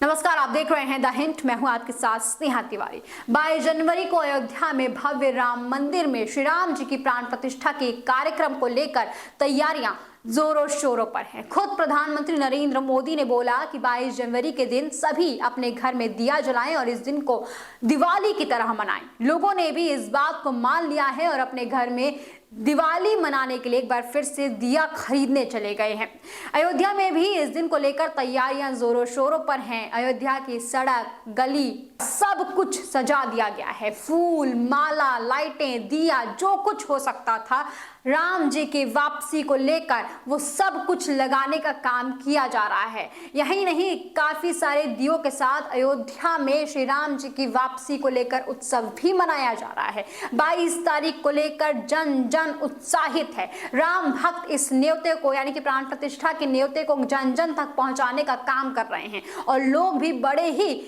नमस्कार, आप देख रहे हैं द हिंट। मैं हूं आपके साथ स्नेहा तिवारी। 22 जनवरी को अयोध्या में भव्य राम मंदिर में श्री राम जी की प्राण प्रतिष्ठा के कार्यक्रम को लेकर तैयारियां जोरों शोरों पर हैं। खुद प्रधानमंत्री नरेंद्र मोदी ने बोला कि 22 जनवरी के दिन सभी अपने घर में दिया जलाएं और इस दिन को दिवाली की तरह मनाएं। लोगों ने भी इस बात को मान लिया है और अपने घर में दिवाली मनाने के लिए एक बार फिर से दिया खरीदने चले गए हैं। अयोध्या में भी इस दिन को लेकर तैयारियां जोरों शोरों पर हैं। अयोध्या की सड़क, गली सब कुछ सजा दिया गया है। फूल, माला, लाइटें, दिया, जो कुछ हो सकता था राम जी की वापसी को लेकर वो सब कुछ लगाने का काम किया जा रहा है। यही नहीं, काफी सारे दियों के साथ अयोध्या में श्री राम जी की वापसी को लेकर उत्सव भी मनाया जा रहा है। 22 तारीख को लेकर जन जन उत्साहित है। राम भक्त इस न्योते को यानी कि प्राण प्रतिष्ठा के न्योते को जन जन तक पहुंचाने का काम कर रहे हैं और लोग भी बड़े ही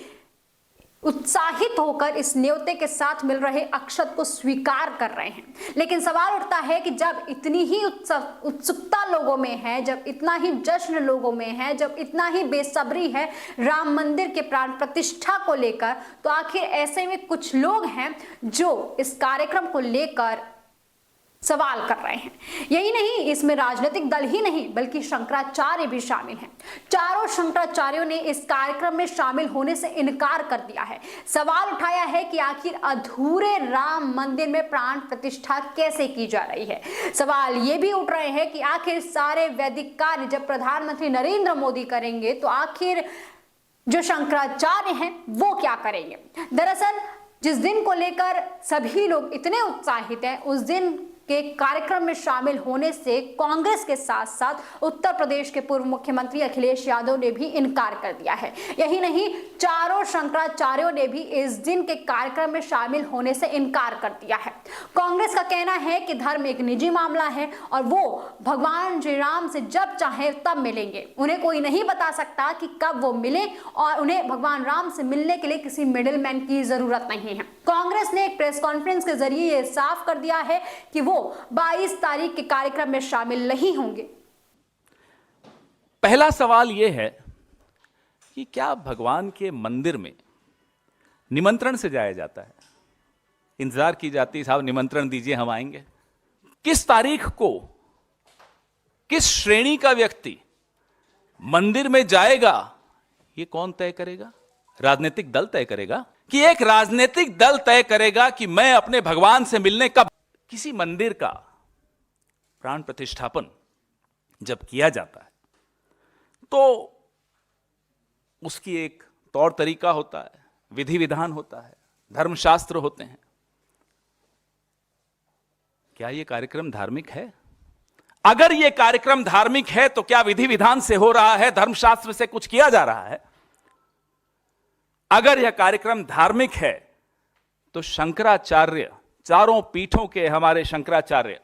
उत्साहित होकर इस न्योते के साथ मिल रहे अक्षत को स्वीकार कर रहे हैं। लेकिन सवाल उठता है कि जब इतनी ही उत्सुकता लोगों में है, जब इतना ही जश्न लोगों में है, जब इतना ही बेसब्री है राम मंदिर के प्राण प्रतिष्ठा को लेकर, तो आखिर ऐसे में कुछ लोग हैं जो इस कार्यक्रम को लेकर सवाल कर रहे हैं। यही नहीं, इसमें राजनीतिक दल ही नहीं बल्कि शंकराचार्य भी शामिल हैं। चारों शंकराचार्यों ने इस कार्यक्रम में शामिल होने से इनकार कर दिया है। सवाल उठाया है कि आखिर अधूरे राम मंदिर में प्राण प्रतिष्ठा कैसे की जा रही है। सवाल ये भी उठ रहे हैं कि आखिर सारे वैदिक कार्य जब प्रधानमंत्री नरेंद्र मोदी करेंगे तो आखिर जो शंकराचार्य हैं वो क्या करेंगे। दरअसल जिस दिन को लेकर सभी लोग इतने उत्साहित हैं, उस दिन के कार्यक्रम में शामिल होने से कांग्रेस के साथ साथ उत्तर प्रदेश के पूर्व मुख्यमंत्री अखिलेश यादव ने भी इनकार कर दिया है। यही नहीं, चारों शंकराचार्यों ने भी इस दिन के कार्यक्रम में शामिल होने से इनकार कर दिया है। कांग्रेस का कहना है कि धर्म एक निजी मामला है और वो भगवान श्री राम से जब चाहे तब मिलेंगे। उन्हें कोई नहीं बता सकता कि कब वो मिले और उन्हें भगवान राम से मिलने के लिए किसी मिडिलमैन की जरूरत नहीं है। कांग्रेस ने एक प्रेस कॉन्फ्रेंस के जरिए ये साफ कर दिया है कि वो 22 तारीख के कार्यक्रम में शामिल नहीं होंगे। पहला सवाल यह है कि क्या भगवान के मंदिर में निमंत्रण से जाया जाता है? इंतजार की जाती, साहब निमंत्रण दीजिए हम आएंगे। किस तारीख को किस श्रेणी का व्यक्ति मंदिर में जाएगा यह कौन तय करेगा? राजनीतिक दल तय करेगा कि एक राजनीतिक दल तय करेगा कि मैं अपने भगवान से मिलने कब? किसी मंदिर का प्राण प्रतिष्ठापन जब किया जाता है तो उसकी एक तौर तरीका होता है, विधि विधान होता है, धर्मशास्त्र होते हैं। क्या यह कार्यक्रम धार्मिक है? अगर यह कार्यक्रम धार्मिक है तो क्या विधि विधान से हो रहा है, धर्मशास्त्र से कुछ किया जा रहा है? अगर यह कार्यक्रम धार्मिक है तो शंकराचार्य, चारों पीठों के हमारे शंकराचार्य,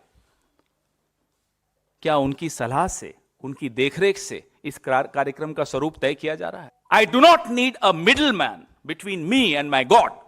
क्या उनकी सलाह से, उनकी देखरेख से इस कार्यक्रम का स्वरूप तय किया जा रहा है? I do not need a middle man between me and my God.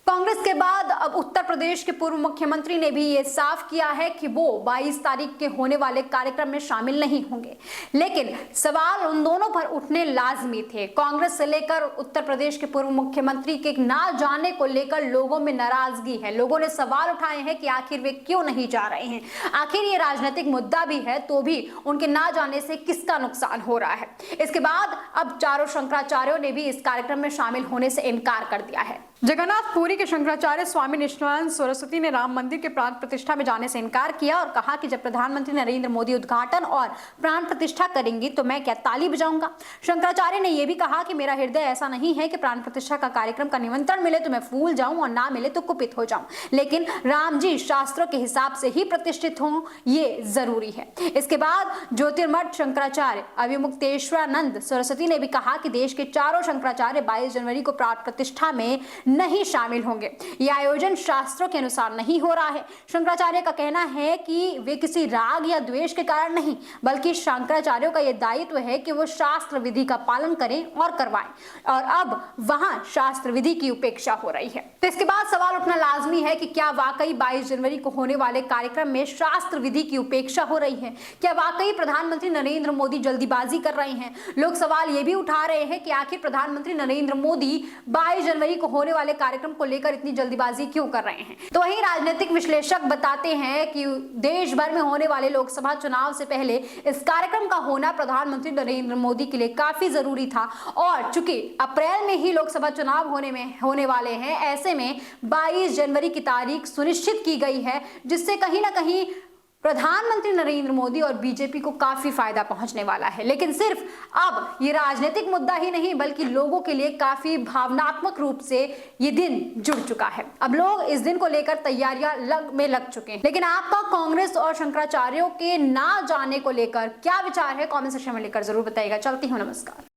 Congress के बाद अब उत्तर प्रदेश के पूर्व मुख्यमंत्री ने भी ये साफ किया है कि वो 22 तारीख के होने वाले कार्यक्रम में शामिल नहीं होंगे। लेकिन सवाल उन दोनों पर उठने लाजमी थे। कांग्रेस से लेकर उत्तर प्रदेश के पूर्व मुख्यमंत्री के ना जाने को लेकर लोगों में नाराजगी है। लोगों ने सवाल उठाए हैं कि आखिर वे क्यों नहीं जा रहे हैं। आखिर ये राजनीतिक मुद्दा भी है तो भी उनके ना जाने से किसका नुकसान हो रहा है। इसके बाद अब चारों शंकराचार्यों ने भी इस कार्यक्रम में शामिल होने से इनकार कर दिया है। जगन्नाथपुरी के शंकराचार्य स्वामी निष्ठानंद सरस्वती ने राम मंदिर के प्राण प्रतिष्ठा में जाने से इनकार किया और कहा कि जब प्रधानमंत्री नरेंद्र मोदी उद्घाटन और प्राण प्रतिष्ठा करेंगी तो मैं क्या ताली बजाऊंगा। शंकराचार्य ने यह भी कहा कि मेरा हृदय ऐसा नहीं है कि प्राण प्रतिष्ठा का कार्यक्रम का निमंत्रण मिले तो मैं फूल जाऊं और ना मिले तो कुपित हो जाऊं, लेकिन राम जी शास्त्रों के हिसाब से ही प्रतिष्ठित हों, ये जरूरी है। इसके बाद ज्योतिर्मठ शंकराचार्य अभिमुक्तेश्वरानंद सरस्वती ने भी कहा कि देश के चारों शंकराचार्य 22 जनवरी को प्राण प्रतिष्ठा में नहीं शामिल होंगे। यह आयोजन शास्त्रों के अनुसार नहीं हो रहा है। शंकराचार्य का कहना है कि वे किसी राग या द्वेष के कारण नहीं, बल्कि शंकराचार्यों का यह दायित्व है कि वो शास्त्र विधि का पालन करें और करवाएं, और अब वहां शास्त्र विधि की उपेक्षा हो रही है। तो इसके बाद सवाल उठना लाजमी है कि क्या वाकई 22 जनवरी को होने वाले कार्यक्रम में शास्त्र विधि की उपेक्षा हो रही है? क्या वाकई प्रधानमंत्री नरेंद्र मोदी जल्दीबाजी कर रहे हैं? लोग सवाल ये भी उठा रहे हैं कि आखिर प्रधानमंत्री नरेंद्र मोदी 22 जनवरी को होने वाले कार्यक्रम को लेकर इतनी जल्दीबाजी क्यों कर रहे हैं? तो वहीं राजनीतिक विश्लेषक बताते हैं कि देश भर में होने वाले लोकसभा चुनाव से पहले इस कार्यक्रम का होना प्रधानमंत्री नरेंद्र मोदी के लिए काफी जरूरी था, और चूंकि अप्रैल में ही लोकसभा चुनाव होने वाले हैं, ऐसे में 22 जनवरी की तारीख सुनिश्चित की गई है, जिससे कहीं ना कहीं प्रधानमंत्री नरेंद्र मोदी और बीजेपी को काफी फायदा पहुंचने वाला है। लेकिन सिर्फ अब ये राजनीतिक मुद्दा ही नहीं, बल्कि लोगों के लिए काफी भावनात्मक रूप से ये दिन जुड़ चुका है। अब लोग इस दिन को लेकर तैयारियां लग चुके हैं। लेकिन आपका कांग्रेस और शंकराचार्यों के ना जाने को लेकर क्या विचार है? कमेंट सेक्शन में लिखकर जरूर बताइएगा। चलती हूँ, नमस्कार।